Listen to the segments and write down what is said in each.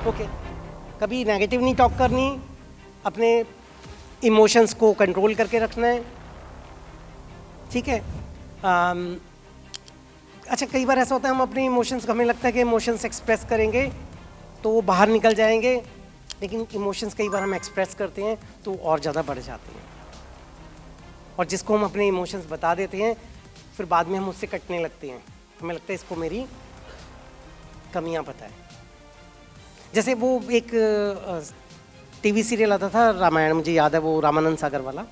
Okay, कभी negative नहीं talk करनी, अपने इमोशंस को कंट्रोल करके रखना है, ठीक है। अच्छा, कई बार ऐसा होता है हम अपने इमोशंस, हमें लगता है कि इमोशंस एक्सप्रेस करेंगे तो वो बाहर निकल जाएंगे, लेकिन इमोशंस कई बार हम एक्सप्रेस करते हैं तो और ज़्यादा बढ़ जाते हैं, और जिसको हम अपने इमोशंस बता देते हैं फिर बाद में हम उससे कटने लगते हैं, हमें लगता है इसको मेरी कमियां पता है। जैसे वो एक टीवी सीरियल आता था रामायण, मुझे याद है, वो रामानंद सागर वाला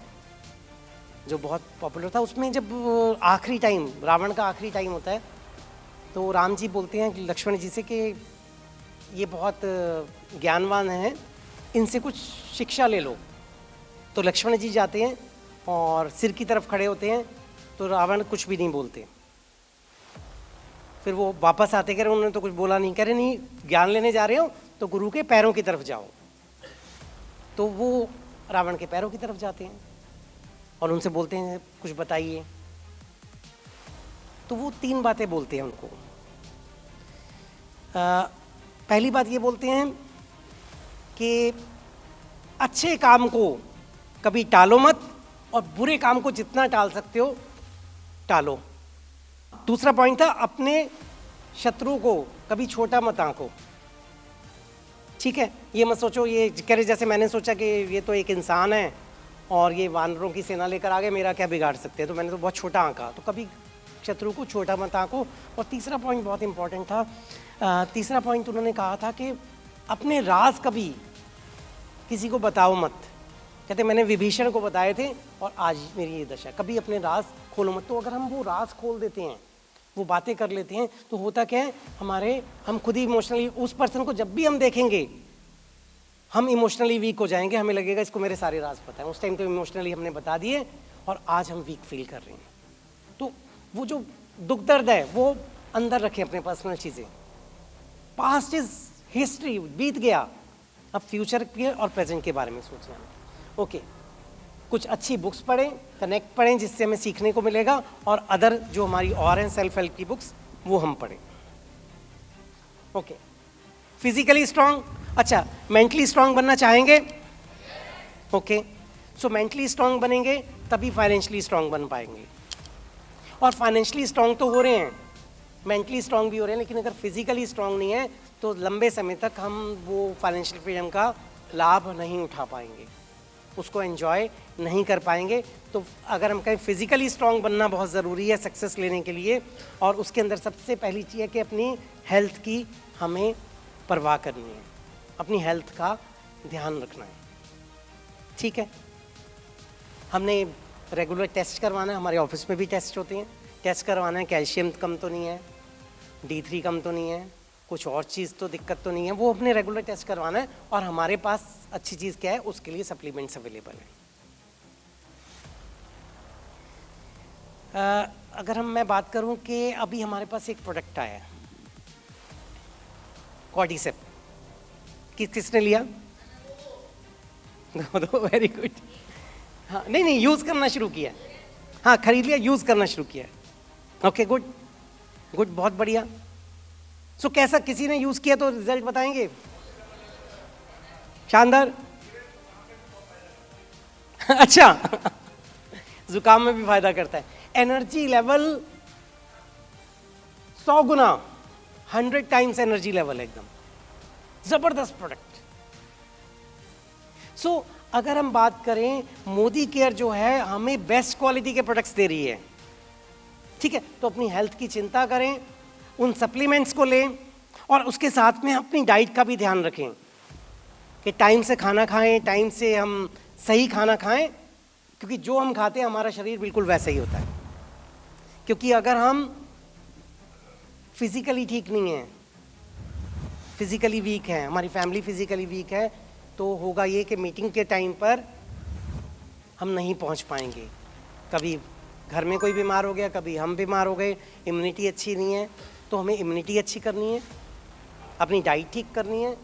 जो बहुत पॉपुलर था। उसमें जब आखिरी टाइम, रावण का आखिरी टाइम होता है, तो राम जी बोलते हैं लक्ष्मण जी से कि ये बहुत ज्ञानवान है, इनसे कुछ शिक्षा ले लो। तो लक्ष्मण जी जाते हैं और सिर की तरफ खड़े होते हैं, तो रावण कुछ भी नहीं बोलते। फिर वो वापस आते, कह रहे उन्होंने तो कुछ बोला नहीं, कह रहे नहीं ज्ञान लेने जा रहे हो तो गुरु के पैरों की तरफ जाओ। तो वो रावण के पैरों की तरफ जाते हैं और उनसे बोलते हैं कुछ बताइए। तो वो 3 बातें बोलते हैं उनको। पहली बात ये बोलते हैं कि अच्छे काम को कभी टालो मत, और बुरे काम को जितना टाल सकते हो टालो। दूसरा पॉइंट था, अपने शत्रु को कभी छोटा मत आंको, ठीक है। ये मत सोचो, ये कह रहे जैसे मैंने सोचा कि ये तो एक इंसान है और ये वानरों की सेना लेकर आ गए, मेरा क्या बिगाड़ सकते हैं, तो मैंने तो बहुत छोटा आंका। तो कभी शत्रु को छोटा मत आंको। और तीसरा पॉइंट बहुत इंपॉर्टेंट था। तीसरा पॉइंट उन्होंने कहा था कि अपने राज कभी किसी को बताओ मत। कहते मैंने विभीषण को बताए थे और आज मेरी ये दशा, कभी अपने राज खोलो मत। तो अगर हम वो राज खोल देते हैं, वो बातें कर लेते हैं, तो होता क्या है, हम खुद ही इमोशनली, उस पर्सन को जब भी हम देखेंगे हम इमोशनली वीक हो जाएंगे, हमें लगेगा इसको मेरे सारे राज पता है। उस टाइम तो इमोशनली हमने बता दिए और आज हम वीक फील कर रहे हैं। तो वो जो दुख दर्द है वो अंदर रखें, अपने पर्सनल चीज़ें। पास्ट इज हिस्ट्री, बीत गया, अब फ्यूचर के और प्रेजेंट के बारे में सोचना है। ओके, कुछ अच्छी बुक्स पढ़ें, कनेक्ट पढ़ें जिससे हमें सीखने को मिलेगा, और अदर जो हमारी और हैं सेल्फ हेल्प की बुक्स वो हम पढ़ें। ओके, फिजिकली स्ट्रांग, अच्छा मेंटली स्ट्रांग बनना चाहेंगे? ओके, सो मेंटली स्ट्रांग बनेंगे तभी फाइनेंशियली स्ट्रांग बन पाएंगे। और फाइनेंशियली स्ट्रांग तो हो रहे हैं, मेंटली स्ट्रांग भी हो रहे हैं, लेकिन अगर फिजिकली स्ट्रांग नहीं है तो लंबे समय तक हम वो फाइनेंशियल फ्रीडम का लाभ नहीं उठा पाएंगे, उसको एंजॉय नहीं कर पाएंगे। तो अगर हम कहें फिजिकली स्ट्रांग बनना बहुत ज़रूरी है सक्सेस लेने के लिए, और उसके अंदर सबसे पहली चीज़ है कि अपनी हेल्थ की हमें परवाह करनी है, अपनी हेल्थ का ध्यान रखना है, ठीक है। हमने रेगुलर टेस्ट करवाना है, हमारे ऑफिस में भी टेस्ट होते हैं, टेस्ट करवाना है, कैल्शियम कम तो नहीं है, D3 कम तो नहीं है, कुछ और चीज़ तो दिक्कत तो नहीं है, वो अपने रेगुलर टेस्ट करवाना है। और हमारे पास अच्छी चीज़ क्या है, उसके लिए सप्लीमेंट्स अवेलेबल हैं। अगर मैं बात करूं कि अभी हमारे पास एक प्रोडक्ट आया है कॉर्डिसेप, किसने लिया? दो, वेरी गुड। हाँ, नहीं यूज़ करना शुरू किया, हाँ खरीद लिया, यूज़ करना शुरू किया। ओके, गुड गुड, बहुत बढ़िया। सो कैसा, किसी ने यूज़ किया तो रिजल्ट बताएंगे? शानदार। अच्छा जुकाम में भी फायदा करता है, एनर्जी लेवल 100 गुना, 100 टाइम्स एनर्जी लेवल, एकदम जबरदस्त प्रोडक्ट। सो अगर हम बात करें, मोदी केयर जो है हमें बेस्ट क्वालिटी के प्रोडक्ट्स दे रही है, ठीक है। तो अपनी हेल्थ की चिंता करें, उन सप्लीमेंट्स को लें, और उसके साथ में अपनी डाइट का भी ध्यान रखें कि टाइम से खाना खाएं, टाइम से हम सही खाना खाएं, क्योंकि जो हम खाते हैं हमारा शरीर बिल्कुल वैसा ही होता है। क्योंकि अगर हम फिजिकली ठीक नहीं हैं, फिजिकली वीक हैं, हमारी फैमिली फिजिकली वीक है, तो होगा ये कि मीटिंग के टाइम पर हम नहीं पहुंच पाएंगे। कभी घर में कोई बीमार हो गया, कभी हम बीमार हो गए, इम्यूनिटी अच्छी नहीं है, तो हमें इम्यूनिटी अच्छी करनी है, अपनी डाइट ठीक करनी है।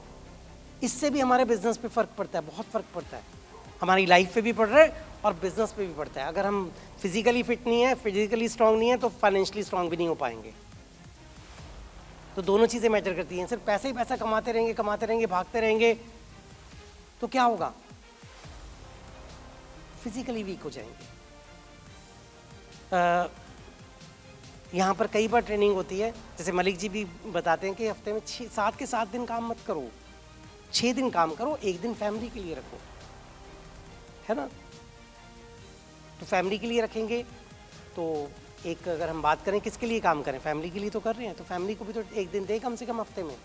इससे भी हमारे बिजनेस पे फ़र्क पड़ता है, बहुत फ़र्क पड़ता है, हमारी लाइफ पे भी पड़ रहा है और बिजनेस पे भी पड़ता है। अगर हम फिजिकली फिट नहीं है, फिजिकली स्ट्रांग नहीं है, तो फाइनेंशियली स्ट्रांग भी नहीं हो पाएंगे। तो दोनों चीज़ें मैटर करती हैं। सिर्फ पैसा ही पैसा कमाते रहेंगे, भागते रहेंगे तो क्या होगा? फिजिकली वीक हो जाएंगे। यहाँ पर कई बार ट्रेनिंग होती है, जैसे मलिक जी भी बताते हैं कि हफ्ते में 7 के 7 दिन काम मत करो, 6 दिन काम करो, 1 दिन फैमिली के लिए रखो, है ना? तो फैमिली के लिए रखेंगे तो एक, अगर हम बात करें किसके लिए काम करें, फैमिली के लिए तो कर रहे हैं, तो फैमिली को भी तो 1 दिन दे कम से कम हफ्ते में,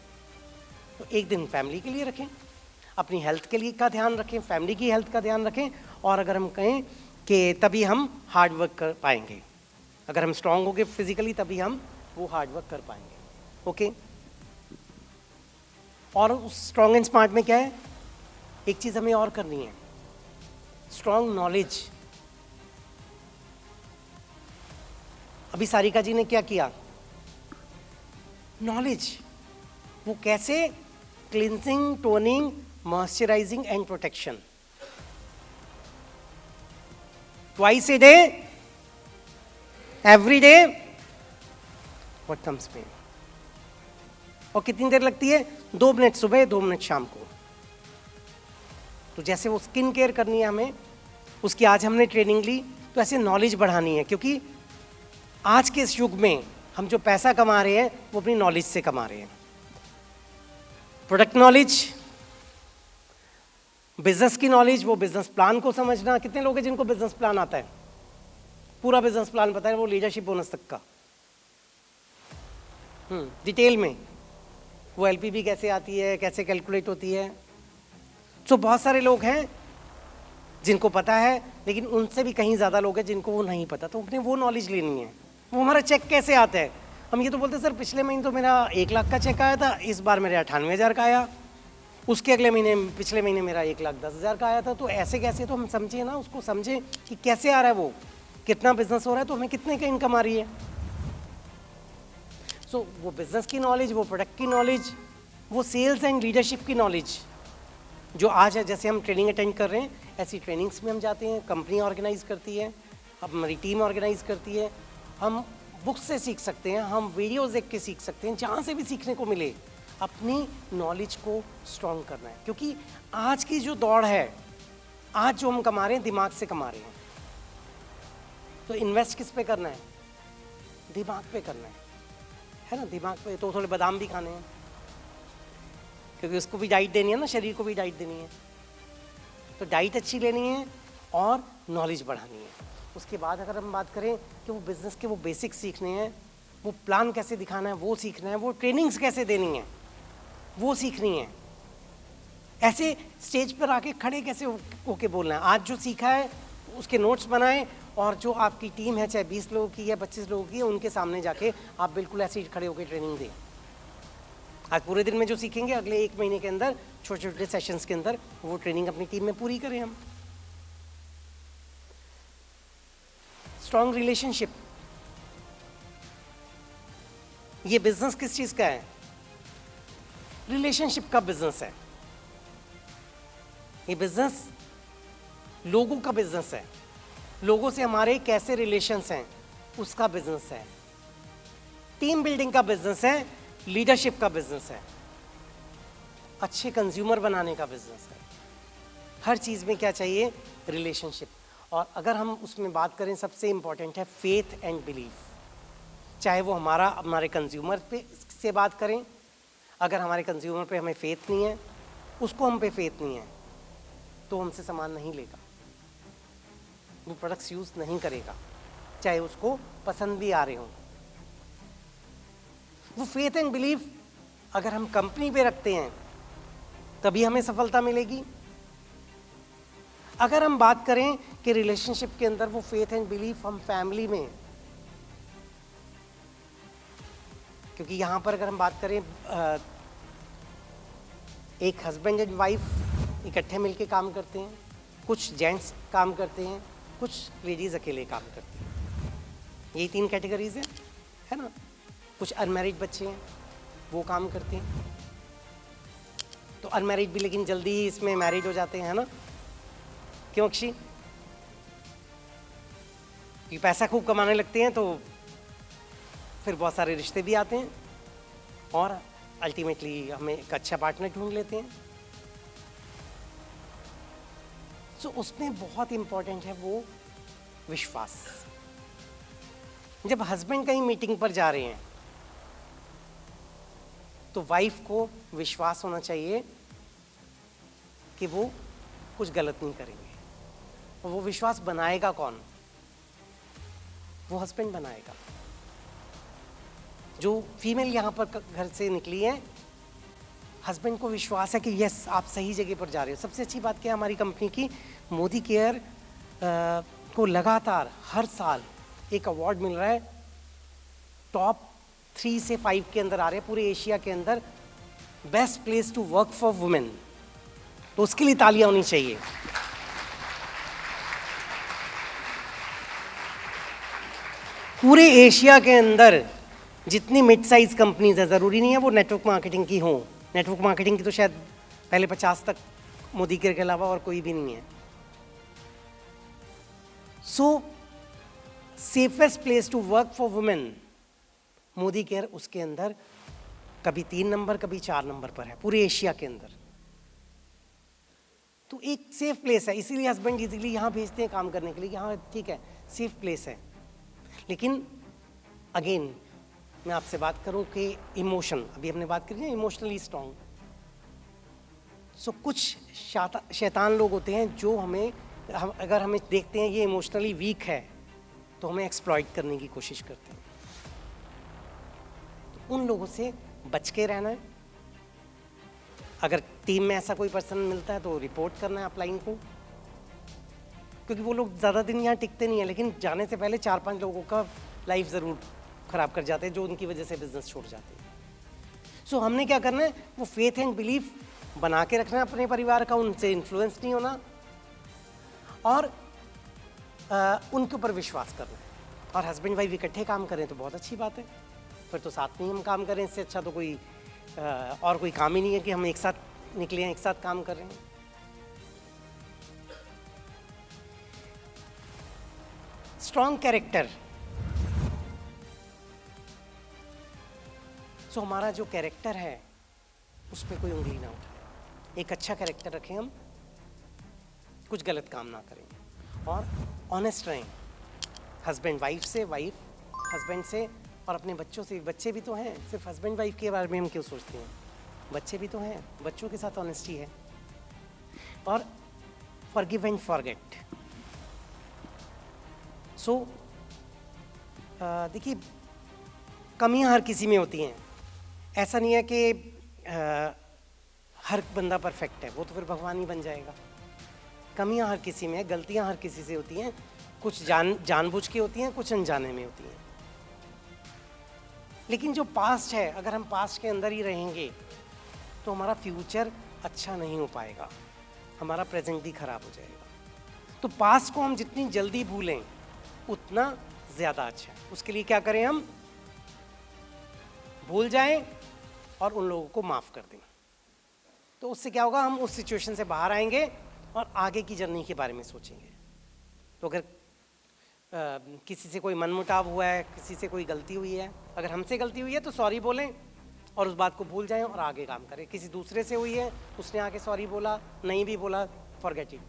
तो 1 दिन फैमिली के लिए रखें, अपनी हेल्थ के लिए का ध्यान रखें, फैमिली की हेल्थ का ध्यान रखें। और अगर हम कहें कि तभी हम हार्ड वर्क कर पाएंगे, अगर हम स्ट्रांग होंगे फिजिकली तभी हम वो हार्ड वर्क कर पाएंगे। ओके, और उस स्ट्रांग एंड स्मार्ट में क्या है, एक चीज़ हमें और करनी है, स्ट्रांग नॉलेज। अभी सारिका जी ने क्या किया, नॉलेज, वो कैसे, cleansing, toning, moisturising and protection, twice a day, every day, what comes में। और कितनी देर लगती है, 2 मिनट सुबह, 2 मिनट शाम को। तो जैसे वो स्किन केयर करनी है हमें, उसकी आज हमने ट्रेनिंग ली, तो ऐसे नॉलेज बढ़ानी है, क्योंकि आज के इस युग में हम जो पैसा कमा रहे हैं वो अपनी नॉलेज से कमा रहे हैं। प्रोडक्ट नॉलेज, बिजनेस की नॉलेज, वो बिजनेस प्लान को समझना। कितने लोग हैं जिनको बिजनेस प्लान आता है, पूरा बिजनेस प्लान पता है, वो लीडरशिप बोनस तक का, डिटेल में, वो एलपीबी कैसे आती है, कैसे कैलकुलेट होती है। तो बहुत सारे लोग हैं जिनको पता है, लेकिन उनसे भी कहीं ज़्यादा लोग हैं जिनको वो नहीं पता, तो अपने वो नॉलेज लेनी है। वो हमारा चेक कैसे आता है, हम ये तो बोलते हैं सर पिछले महीने तो मेरा 1 लाख का चेक आया था, इस बार मेरे 98,000 का आया, उसके अगले महीने, पिछले महीने मेरा 1,10,000 का आया था। तो ऐसे कैसे, तो हम समझे ना, उसको समझें कि कैसे आ रहा है, वो कितना बिजनेस हो रहा है, तो हमें कितने का इनकम आ रही है। सो वो बिजनेस की नॉलेज, वो प्रोडक्ट की नॉलेज, वो सेल्स एंड लीडरशिप की नॉलेज जो आज है, जैसे हम ट्रेनिंग अटेंड कर रहे हैं, ऐसी ट्रेनिंग्स में हम जाते हैं, कंपनी ऑर्गेनाइज करती है, हमारी टीम ऑर्गेनाइज करती है, हम बुक्स से सीख सकते हैं, हम वीडियोस देख के सीख सकते हैं, जहाँ से भी सीखने को मिले, अपनी नॉलेज को स्ट्रॉन्ग करना है। क्योंकि आज की जो दौड़ है, आज जो हम कमा रहे हैं दिमाग से कमा रहे हैं, तो इन्वेस्ट किस पे करना है, दिमाग पे करना है ना, दिमाग पे। तो थोड़े बादाम भी खाने हैं, क्योंकि उसको भी डाइट देनी है ना, शरीर को भी डाइट देनी है, तो डाइट अच्छी लेनी है और नॉलेज बढ़ानी है। उसके बाद अगर हम बात करें कि वो बिज़नेस के वो बेसिक्स सीखने हैं, वो प्लान कैसे दिखाना है वो सीखना है, वो ट्रेनिंग्स कैसे देनी है वो सीखनी है, ऐसे स्टेज पर आके खड़े कैसे होके बोलना है। आज जो सीखा है उसके नोट्स बनाएं, और जो आपकी टीम है, चाहे 20 लोगों की या 25 लोगों की, उनके सामने जाके आप बिल्कुल ऐसे ही खड़े होकर ट्रेनिंग दें। आज पूरे दिन में जो सीखेंगे, अगले 1 महीने के अंदर छोटे छोटे सेशंस के अंदर वो ट्रेनिंग अपनी टीम में पूरी करें हम। स्ट्रॉन्ग रिलेशनशिप, ये बिजनेस किस चीज का है, रिलेशनशिप का बिजनेस है। ये बिजनेस लोगों का बिजनेस है, लोगों से हमारे कैसे रिलेशंस हैं उसका बिजनेस है, टीम बिल्डिंग का बिजनेस है, लीडरशिप का बिजनेस है, अच्छे कंज्यूमर बनाने का बिजनेस है। हर चीज़ में क्या चाहिए, रिलेशनशिप। और अगर हम उसमें बात करें, सबसे इंपॉर्टेंट है फेथ एंड बिलीफ। चाहे वो हमारे कंज्यूमर पे से बात करें, अगर हमारे कंज्यूमर पे हमें फेथ नहीं है, उसको हम पे फेथ नहीं है, तो हमसे सामान नहीं लेगा, वो प्रोडक्ट्स यूज़ नहीं करेगा, चाहे उसको पसंद भी आ रहे हों। वो फेथ एंड बिलीफ अगर हम कंपनी पे रखते हैं तभी हमें सफलता मिलेगी। अगर हम बात करें कि रिलेशनशिप के अंदर वो फेथ एंड बिलीफ हम फैमिली में, क्योंकि यहाँ पर अगर हम बात करें, एक हस्बैंड एंड वाइफ इकट्ठे मिलके काम करते हैं, कुछ जेंट्स काम करते हैं, कुछ लेडीज़ अकेले काम करती हैं, यही 3 कैटेगरीज है ना। कुछ अनमैरिड बच्चे हैं वो काम करते हैं, तो अनमैरिड भी लेकिन जल्दी ही इसमें मैरिड हो जाते हैं, है ना, क्यों अक्षी, कि पैसा खूब कमाने लगते हैं तो फिर बहुत सारे रिश्ते भी आते हैं, और अल्टीमेटली हमें एक अच्छा पार्टनर ढूंढ लेते हैं। सो उसमें बहुत इम्पोर्टेंट है वो विश्वास। जब हस्बैंड कहीं मीटिंग पर जा रहे हैं तो वाइफ को विश्वास होना चाहिए कि वो कुछ गलत नहीं करेंगे। और वो विश्वास बनाएगा कौन? वो हस्बैंड बनाएगा। जो फीमेल यहाँ पर घर से निकली है, हस्बैंड को विश्वास है कि यस आप सही जगह पर जा रहे हो। सबसे अच्छी बात क्या है हमारी कंपनी की, मोदी केयर को लगातार हर साल एक अवार्ड मिल रहा है। टॉप 3 से 5 के अंदर आ रहे हैं पूरे एशिया के अंदर, best place to work for women. तो उसके लिए तालियां होनी चाहिए। पूरे एशिया के अंदर जितनी मिड साइज कंपनीज है, ज़रूरी नहीं है वो नेटवर्क मार्केटिंग की हो, नेटवर्क मार्केटिंग की तो शायद पहले 50 तक मोदी केयर के अलावा और कोई भी नहीं है। So safest place to work for women, Modi care उसके अंदर कभी 3 नंबर कभी 4 नंबर पर है पूरे एशिया के अंदर। तो एक सेफ प्लेस है, इसीलिए हस्बैंड इजीली यहाँ भेजते हैं काम करने के लिए कि हाँ ठीक है सेफ प्लेस है। लेकिन अगेन मैं आपसे बात करूं कि इमोशन, अभी हमने बात करी ना इमोशनली स्ट्रांग। सो कुछ शैतान लोग होते हैं जो अगर हमें देखते हैं ये इमोशनली वीक है तो हमें एक्सप्लॉइट करने की कोशिश करते हैं। तो उन लोगों से बच के रहना है। अगर टीम में ऐसा कोई पर्सन मिलता है तो रिपोर्ट करना है अपलाइन को, क्योंकि वो लोग ज़्यादा दिन यहाँ टिकते नहीं है, लेकिन जाने से पहले 4-5 लोगों का लाइफ ज़रूर ख़राब कर जाते हैं जो उनकी वजह से बिजनेस छोड़ जाते हैं। सो हमने क्या करना है, वो फेथ एंड बिलीफ बना के रखना है अपने परिवार का, उनसे इन्फ्लुएंस नहीं होना और उनके ऊपर विश्वास करना है। और हस्बैंड वाइफ इकट्ठे काम करें तो बहुत अच्छी बात है, फिर तो साथ में ही हम काम करें। इससे अच्छा तो कोई और कोई काम ही नहीं है कि हम एक साथ निकले हैं, एक साथ काम कर रहे हैं। Strong character. सो हमारा जो कैरेक्टर है उस पर कोई उंगली ना उठाए, एक अच्छा कैरेक्टर रखें, हम कुछ गलत काम ना करें और ऑनेस्ट रहें, हस्बैंड वाइफ से, वाइफ हस्बैंड से और अपने बच्चों से। बच्चे भी तो हैं, सिर्फ हस्बैंड वाइफ के बारे में हम क्यों सोचते हैं, बच्चे भी तो हैं, बच्चों के साथ ऑनेस्टी है। और फॉरगिव एंड फॉरगेट। सो देखिए कमियां हर किसी में होती हैं, ऐसा नहीं है कि हर बंदा परफेक्ट है, वो तो फिर भगवान ही बन जाएगा। कमियां हर किसी में है, गलतियां हर किसी से होती हैं, कुछ जानबूझ के होती हैं, कुछ अनजाने में होती हैं। लेकिन जो पास्ट है, अगर हम पास्ट के अंदर ही रहेंगे तो हमारा फ्यूचर अच्छा नहीं हो पाएगा, हमारा प्रेजेंट भी खराब हो जाएगा। तो पास्ट को हम जितनी जल्दी भूलें उतना ज़्यादा अच्छा है। उसके लिए क्या करें, हम भूल जाएं और उन लोगों को माफ़ कर दें। तो उससे क्या होगा, हम उस सिचुएशन से बाहर आएंगे और आगे की जर्नी के बारे में सोचेंगे। तो अगर किसी से कोई मनमुटाव हुआ है, किसी से कोई गलती हुई है, अगर हमसे गलती हुई है तो सॉरी बोलें और उस बात को भूल जाएं और आगे काम करें। किसी दूसरे से हुई है, उसने आके सॉरी बोला, नहीं भी बोला, फॉरगेट इट।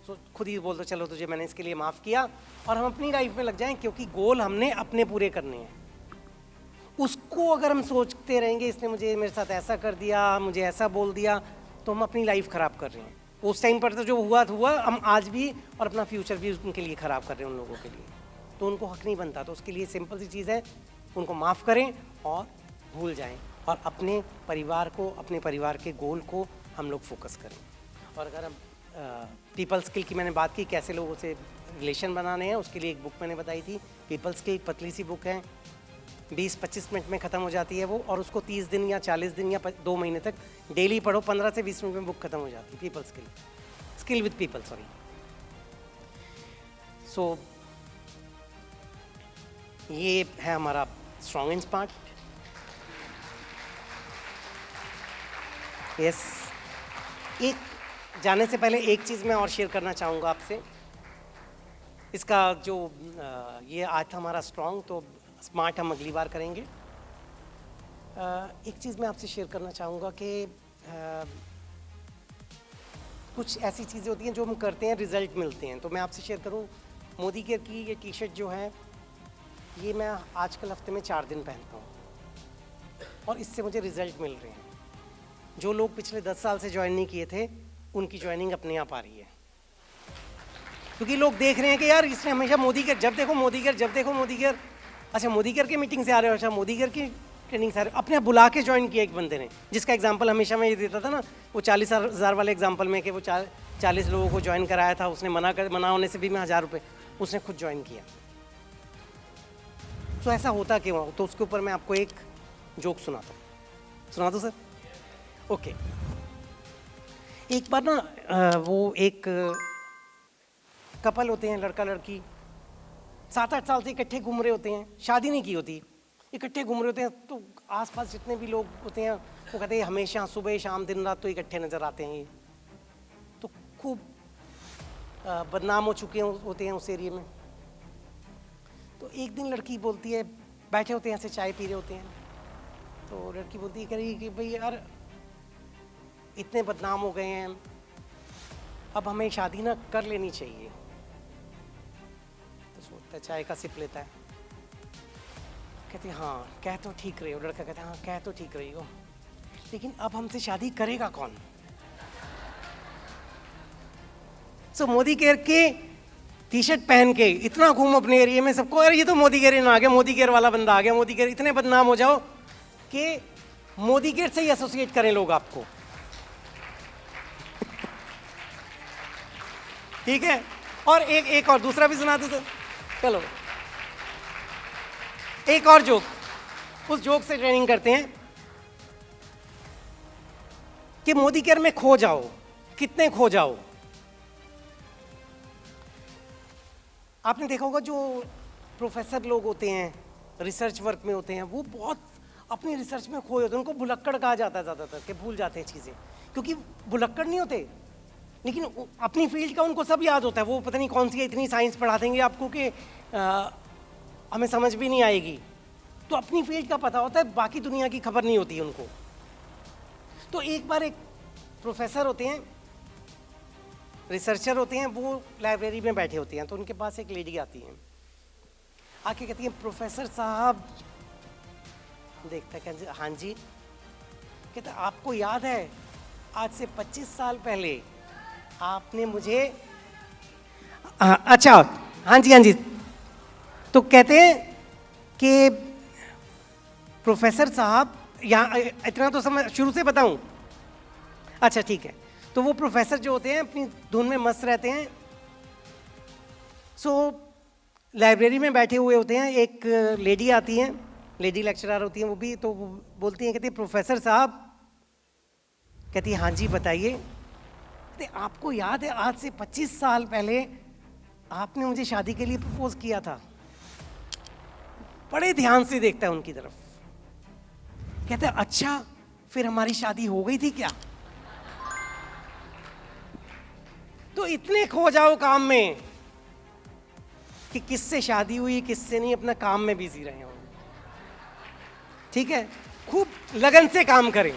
सो खुद ही बोल दो चलो तुझे मैंने इसके लिए माफ़ किया, और हम अपनी लाइफ में लग जाएं, क्योंकि गोल हमने अपने पूरे करने हैं। उसको अगर हम सोचते रहेंगे इसने मुझे मेरे साथ ऐसा कर दिया, मुझे ऐसा बोल दिया, तो हम अपनी लाइफ ख़राब कर रहे हैं। उस टाइम पर तो जो हुआ हम आज भी और अपना फ्यूचर भी उनके लिए ख़राब कर रहे हैं, उन लोगों के लिए। तो उनको हक नहीं बनता। तो उसके लिए सिंपल सी चीज़ है, उनको माफ़ करें और भूल जाएं और अपने परिवार को, अपने परिवार के गोल को हम लोग फोकस करें। और अगर हम पीपल स्किल की मैंने बात की, कैसे लोगों से रिलेशन बनाने हैं, उसके लिए एक बुक मैंने बताई थी पीपल स्किल। पतली सी बुक है, 20-25 मिनट में ख़त्म हो जाती है वो, और उसको 30 दिन या 40 दिन या 2 महीने तक डेली पढ़ो, 15 से 20 मिनट में बुक ख़त्म हो जाती है। People skill with people, sorry. So ये है हमारा स्ट्रॉन्ग इन स्मार्ट। यस, एक जाने से पहले एक चीज़ मैं और शेयर करना चाहूँगा आपसे। इसका जो ये आज था हमारा स्ट्रॉन्ग, तो स्मार्ट हम अगली बार करेंगे। एक चीज़ मैं आपसे शेयर करना चाहूँगा कि कुछ ऐसी चीज़ें होती हैं जो हम करते हैं, रिजल्ट मिलते हैं। तो मैं आपसे शेयर करूँ, मोदी केयर की ये टी शर्ट जो है, ये मैं आजकल हफ्ते में 4 दिन पहनता हूँ और इससे मुझे रिजल्ट मिल रहे हैं। जो लोग पिछले 10 साल से ज्वाइन नहीं किए थे, उनकी ज्वाइनिंग अपने आप आ रही है, क्योंकि लोग देख रहे हैं कि यार इसने हमेशा मोदी केयर, जब देखो मोदी केयर, जब देखो मोदी केयर। अच्छा, मोदी केयर की मीटिंग से आ रहे हो, अच्छा मोदी केयर की ट्रेनिंग से आ रहे हो। अपने आप बुला के ज्वाइन किया एक बंदे ने, जिसका एग्जांपल हमेशा मैं ये देता था ना, वो 40,000 वाले एग्जांपल में, कि वो 40 लोगों को ज्वाइन कराया था, उसने मना होने से भी मैं 1000 रुपये, उसने खुद ज्वाइन किया। तो ऐसा होता क्यों? तो उसके ऊपर मैं आपको एक जोक सुनाता हूँ। सुना दो सर? ओके। एक बार ना वो एक कपल होते हैं, लड़का लड़की, 7-8 साल से इकट्ठे घूम रहे होते हैं, शादी नहीं की होती, इकट्ठे घूम रहे होते हैं। तो आसपास जितने भी लोग होते हैं वो कहते हैं हमेशा सुबह शाम दिन रात तो इकट्ठे नज़र आते हैं ये, तो खूब बदनाम हो चुके होते हैं उस एरिया में। तो एक दिन लड़की बोलती है, बैठे होते हैं ऐसे चाय पी रहे होते हैं, तो लड़की बोलती है, कह रही कि भाई यार इतने बदनाम हो गए हैं, अब हमें शादी ना कर लेनी चाहिए। तो सोचता है, चाय का सिप लेता है, कहती हाँ कह तो ठीक रही हो। लड़का कहता है हाँ कह तो ठीक रही हो, लेकिन अब हमसे शादी करेगा कौन? सो मोदी केयर के टी शर्ट पहन के इतना घूम अपने एरिया में सबको, अरे ये तो मोदी केयर ना आ गया, मोदी केयर वाला बंदा आ गया, मोदी केयर, इतने बदनाम हो जाओ कि मोदी केयर से ही एसोसिएट करें लोग आपको। ठीक है। और एक और दूसरा भी सुना दो सर। चलो एक और जोक, उस जोक से ट्रेनिंग करते हैं कि मोदी केयर में खो जाओ, कितने खो जाओ। आपने देखा होगा जो प्रोफेसर लोग होते हैं, रिसर्च वर्क में होते हैं, वो बहुत अपनी रिसर्च में खोए होते हैं। उनको भुलक्कड़ कहा जाता है ज़्यादातर, कि भूल जाते हैं चीज़ें, क्योंकि भुलक्कड़ नहीं होते, लेकिन अपनी फील्ड का उनको सब याद होता है। वो पता नहीं कौन सी इतनी साइंस पढ़ा देंगे आपको कि हमें समझ भी नहीं आएगी। तो अपनी फील्ड का पता होता है, बाकी दुनिया की खबर नहीं होती उनको। तो एक बार एक प्रोफेसर होते हैं, रिसर्चर होते हैं, वो लाइब्रेरी में बैठे होते हैं। तो उनके पास एक लेडी आती है, आके कहती है प्रोफेसर साहब, देखता है कहते हाँ जी, कहते आपको याद है आज से 25 साल पहले आपने मुझे अच्छा हाँ जी। तो कहते हैं कि प्रोफेसर साहब, यहाँ इतना तो समझ, शुरू से बताऊं? अच्छा ठीक है। तो वो प्रोफेसर जो होते हैं अपनी धुन में मस्त रहते हैं। सो लाइब्रेरी में बैठे हुए होते हैं, एक लेडी आती है, लेडी लेक्चरर होती हैं वो भी। तो वो बोलती हैं, कहती है प्रोफेसर साहब, कहती है हाँ जी बताइए। कहते आपको याद है आज से 25 साल पहले आपने मुझे शादी के लिए प्रपोज किया था। बड़े ध्यान से देखता है उनकी तरफ, कहते हैं अच्छा फिर हमारी शादी हो गई थी क्या? तो इतने खो जाओ काम में कि किससे शादी हुई किससे नहीं, अपना काम में बिजी रहे हो। ठीक है, खूब लगन से काम करें।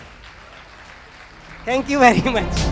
Thank you very much.